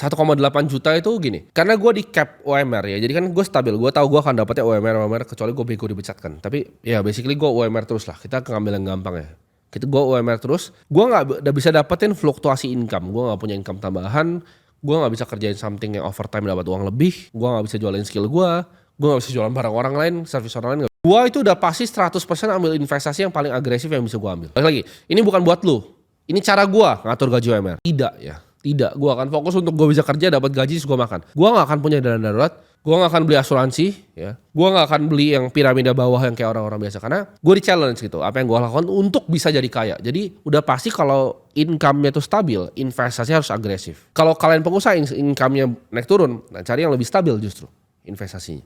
1,8 juta itu gini, karena gue di cap UMR ya, jadi kan gue stabil, gue tahu gue akan dapatnya UMR kecuali gue bego dipecat kan. Tapi ya basically gue UMR terus lah, kita ngambil yang gampang ya. Kita gue UMR terus, gue nggak bisa dapetin fluktuasi income, gue nggak punya income tambahan, gue nggak bisa kerjain something yang overtime dapat uang lebih, gue nggak bisa jualin skill gue nggak bisa jualan barang orang lain, service orang lain. Gue itu udah pasti 100% ambil investasi yang paling agresif yang bisa gue ambil. Lagi, ini bukan buat lu, ini cara gue ngatur gaji UMR. Tidak ya. Tidak, gue akan fokus untuk gue bisa kerja dapat gaji terus gue makan. Gue gak akan punya dana darurat, gue gak akan beli asuransi, ya. Gue gak akan beli yang piramida bawah yang kayak orang-orang biasa. Karena gue di challenge gitu, apa yang gue lakukan untuk bisa jadi kaya. Jadi udah pasti kalau income-nya tuh stabil, investasi harus agresif. Kalau kalian pengusaha income-nya naik turun, nah cari yang lebih stabil justru investasinya.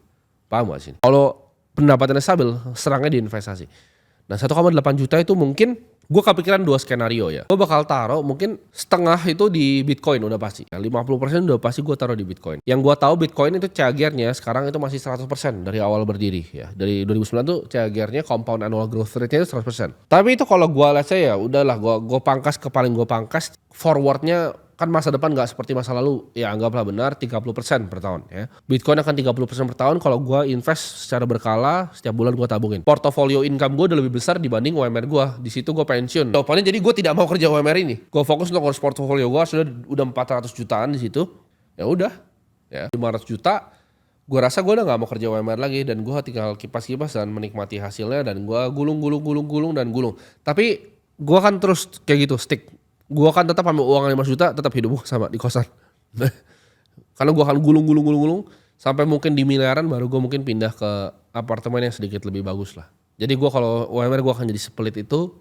Paham gak sih? Kalau pendapatannya stabil, serangnya di investasi. Nah 1,8 juta itu mungkin gue kepikiran 2 skenario ya. Gue bakal taruh mungkin setengah itu di Bitcoin udah pasti. 50% udah pasti gue taruh di Bitcoin. Yang gue tahu Bitcoin itu CAGR-nya sekarang itu masih 100% dari awal berdiri ya. Dari 2009 tuh CAGR-nya compound annual growth rate-nya itu 100%. Tapi itu kalau gue lihat saya ya udahlah gue pangkas ke paling gue pangkas forward-nya kan masa depan gak seperti masa lalu, ya anggaplah benar 30% per tahun ya. Bitcoin akan 30% per tahun kalau gue invest secara berkala, setiap bulan gue tabungin. Portofolio income gue udah lebih besar dibanding UMR gue. Di situ gue pensiun. Jawabannya jadi gue tidak mau kerja UMR ini. Gue fokus untuk ngurus portofolio gue sudah 400 jutaan di situ. Ya udah, ya 500 juta. Gue rasa gue udah gak mau kerja UMR lagi dan gue tinggal kipas-kipas dan menikmati hasilnya dan gue gulung. Tapi gue akan terus kayak gitu stick. Gue akan tetap ambil uang 5 juta, tetap hidup gue sama di kosan. Karena gue akan gulung sampai mungkin di miliaran baru gue mungkin pindah ke apartemen yang sedikit lebih bagus lah. Jadi gue kalau UMR gue akan jadi split itu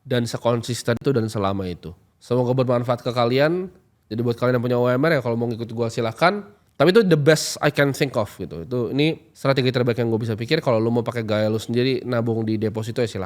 dan sekonsisten itu dan selama itu. Semoga bermanfaat ke kalian. Jadi buat kalian yang punya UMR ya kalau mau ngikut gue silakan. Tapi itu the best I can think of gitu. Ini strategi terbaik yang gue bisa pikir. Kalau lu mau pakai gaya lu sendiri nabung di deposito ya silakan.